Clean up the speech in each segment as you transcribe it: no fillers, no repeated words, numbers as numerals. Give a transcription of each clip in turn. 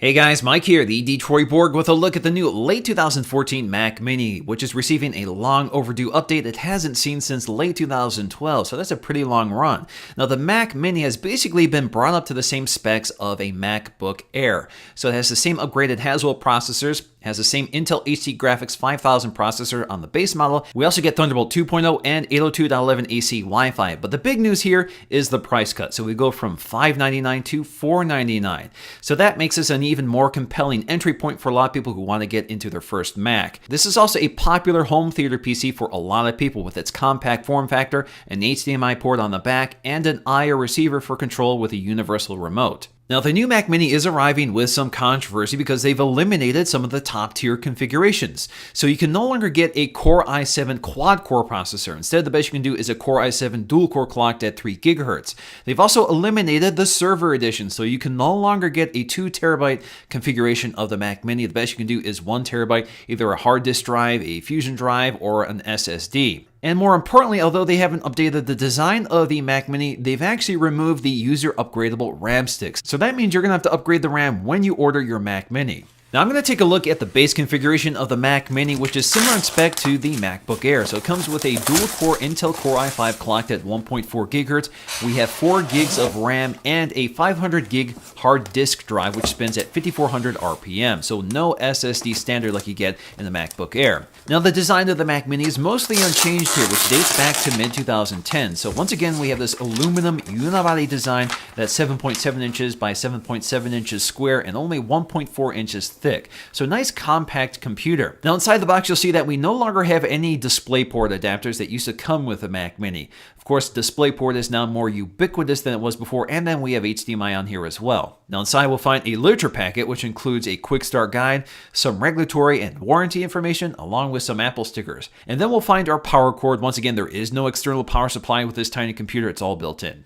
Hey guys, Mike here, the Detroit Borg, with a look at the new late 2014 Mac Mini, which is receiving a long overdue update it hasn't seen since late 2012, so that's a pretty long run. Now the Mac Mini has basically been brought up to the same specs of a MacBook Air. So it has the same upgraded Haswell processors, has the same Intel HD Graphics 5000 processor on the base model. We also get Thunderbolt 2.0 and 802.11ac Wi-Fi, but the big news here is the price cut. So we go from $599 to $499. So that makes us an even more compelling entry point for a lot of people who want to get into their first Mac. This is also a popular home theater PC for a lot of people with its compact form factor, an HDMI port on the back, and an I/O receiver for control with a universal remote. Now, the new Mac Mini is arriving with some controversy because they've eliminated some of the top-tier configurations. So you can no longer get a Core i7 quad-core processor. Instead, the best you can do is a Core i7 dual-core clocked at 3 GHz. They've also eliminated the server edition, so you can no longer get a 2 TB configuration of the Mac Mini. The best you can do is 1 TB, either a hard disk drive, a Fusion drive, or an SSD. And more importantly, although they haven't updated the design of the Mac Mini, they've actually removed the user upgradable RAM sticks. So that means you're going to have to upgrade the RAM when you order your Mac Mini. Now I'm going to take a look at the base configuration of the Mac Mini, which is similar in spec to the MacBook Air. So it comes with a dual-core Intel Core i5 clocked at 1.4 GHz. We have 4 gigs of RAM and a 500 gig hard disk drive, which spins at 5400 RPM. So no SSD standard like you get in the MacBook Air. Now the design of the Mac Mini is mostly unchanged here, which dates back to mid-2010. So once again, we have this aluminum unibody design that's 7.7 inches by 7.7 inches square and only 1.4 inches thick. So nice compact computer. Now inside the box you'll see that we no longer have any DisplayPort adapters that used to come with the Mac Mini. Of course, DisplayPort is now more ubiquitous than it was before, and then we have HDMI on here as well. Now inside we'll find a literature packet which includes a quick start guide, some regulatory and warranty information, along with some Apple stickers. And then we'll find our power cord. Once again, there is no external power supply with this tiny computer, it's all built in.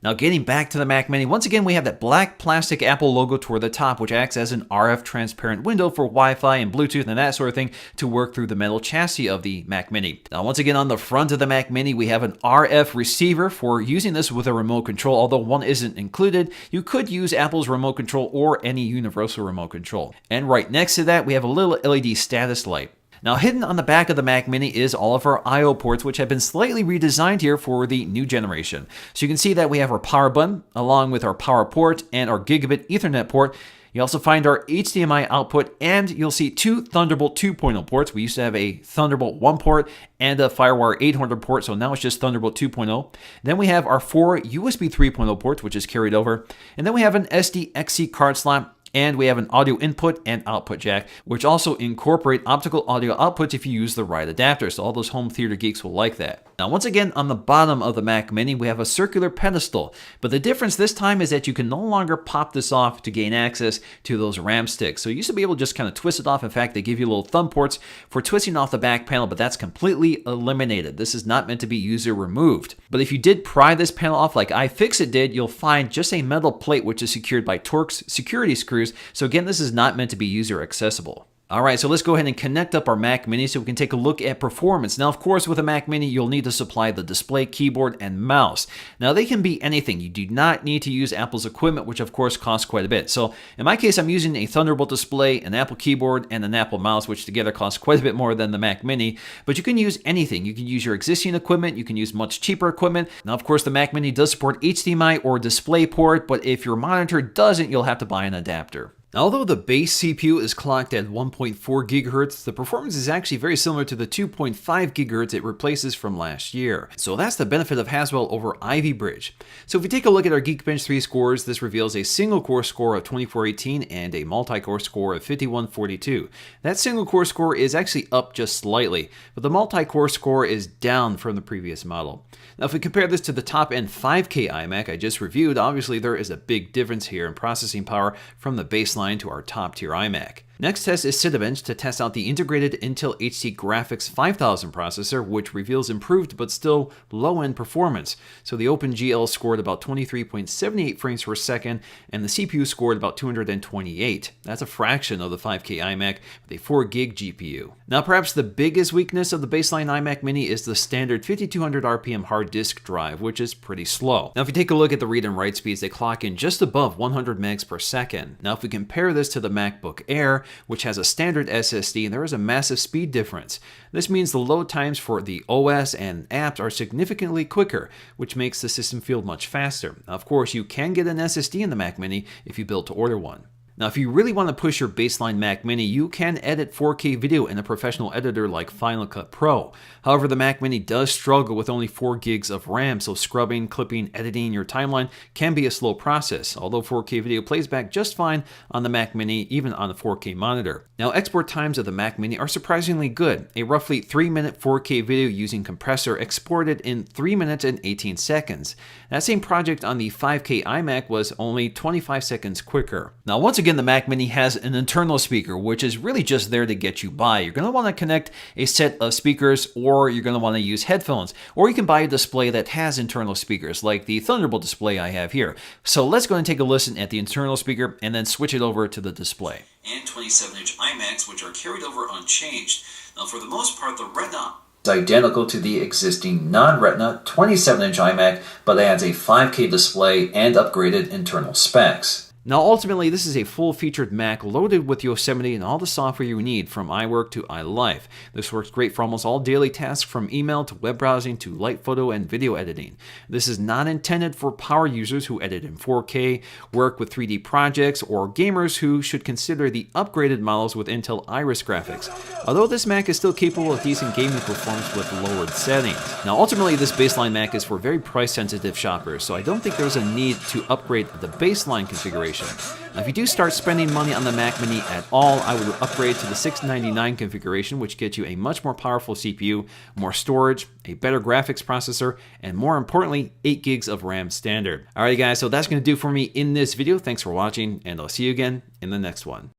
Now getting back to the Mac Mini, once again we have that black plastic Apple logo toward the top, which acts as an RF transparent window for Wi-Fi and Bluetooth and that sort of thing to work through the metal chassis of the Mac Mini. Now once again on the front of the Mac Mini we have an RF receiver for using this with a remote control. Although one isn't included, you could use Apple's remote control or any universal remote control. And right next to that we have a little LED status light. Now hidden on the back of the Mac Mini is all of our I/O ports, which have been slightly redesigned here for the new generation. So you can see that we have our power button along with our power port and our gigabit Ethernet port. You also find our HDMI output, and you'll see 2 Thunderbolt 2.0 ports. We used to have a Thunderbolt 1 port and a FireWire 800 port, so now it's just Thunderbolt 2.0. Then we have our 4 USB 3.0 ports, which is carried over. And then we have an SD-XC card slot, and we have an audio input and output jack, which also incorporate optical audio outputs if you use the right adapter. So all those home theater geeks will like that. Now once again, on the bottom of the Mac Mini, we have a circular pedestal. But the difference this time is that you can no longer pop this off to gain access to those RAM sticks. So you used to be able to just kind of twist it off. In fact, they give you little thumb ports for twisting off the back panel, but that's completely eliminated. This is not meant to be user removed. But if you did pry this panel off like iFixit did, you'll find just a metal plate which is secured by Torx security screws. So again, this is not meant to be user accessible. Alright, so let's go ahead and connect up our Mac Mini so we can take a look at performance. Now, of course, with a Mac Mini, you'll need to supply the display, keyboard, and mouse. Now, they can be anything. You do not need to use Apple's equipment, which of course costs quite a bit. So, in my case, I'm using a Thunderbolt display, an Apple keyboard, and an Apple mouse, which together cost quite a bit more than the Mac Mini. But you can use anything. You can use your existing equipment. You can use much cheaper equipment. Now, of course, the Mac Mini does support HDMI or DisplayPort, but if your monitor doesn't, you'll have to buy an adapter. Now, although the base CPU is clocked at 1.4 GHz, the performance is actually very similar to the 2.5 GHz it replaces from last year. So that's the benefit of Haswell over Ivy Bridge. So if we take a look at our Geekbench 3 scores, this reveals a single core score of 2418 and a multi-core score of 5142. That single core score is actually up just slightly, but the multi-core score is down from the previous model. Now, if we compare this to the top-end 5K iMac I just reviewed, obviously there is a big difference here in processing power from the baseline to our top-tier iMac. Next test is Cinebench to test out the integrated Intel HD Graphics 5000 processor, which reveals improved but still low-end performance. So the OpenGL scored about 23.78 frames per second, and the CPU scored about 228. That's a fraction of the 5K iMac with a 4GB GPU. Now perhaps the biggest weakness of the baseline iMac Mini is the standard 5200 RPM hard disk drive, which is pretty slow. Now if you take a look at the read and write speeds, they clock in just above 100 megs per second. Now if we compare this to the MacBook Air, which has a standard SSD, there is a massive speed difference. This means the load times for the OS and apps are significantly quicker, which makes the system feel much faster. Now, of course, you can get an SSD in the Mac Mini if you build to order one. Now, if you really want to push your baseline Mac Mini, you can edit 4K video in a professional editor like Final Cut Pro. However, the Mac Mini does struggle with only 4 gigs of RAM, so scrubbing, clipping, editing your timeline can be a slow process, although 4K video plays back just fine on the Mac Mini, even on a 4K monitor. Now, export times of the Mac Mini are surprisingly good. A roughly 3-minute 4K video using compressor exported in 3 minutes and 18 seconds. That same project on the 5K iMac was only 25 seconds quicker. Now, once again, the Mac Mini has an internal speaker, which is really just there to get you by. You're going to want to connect a set of speakers, or you're going to want to use headphones, or you can buy a display that has internal speakers, like the Thunderbolt display I have here. So let's go and take a listen at the internal speaker and then switch it over to the display. And 27-inch iMacs, which are carried over unchanged. Now, for the most part, the Retina is identical to the existing non-Retina 27-inch iMac, but adds a 5K display and upgraded internal specs. Now ultimately, this is a full-featured Mac loaded with Yosemite and all the software you need from iWork to iLife. This works great for almost all daily tasks, from email to web browsing to light photo and video editing. This is not intended for power users who edit in 4K, work with 3D projects, or gamers who should consider the upgraded models with Intel Iris graphics, although this Mac is still capable of decent gaming performance with lowered settings. Now ultimately, this baseline Mac is for very price-sensitive shoppers, so I don't think there's a need to upgrade the baseline configuration. Now, if you do start spending money on the Mac Mini at all, I would upgrade to the $699 configuration, which gets you a much more powerful CPU, more storage, a better graphics processor, and more importantly, 8 gigs of RAM standard. Alright guys, so that's going to do for me in this video. Thanks for watching, and I'll see you again in the next one.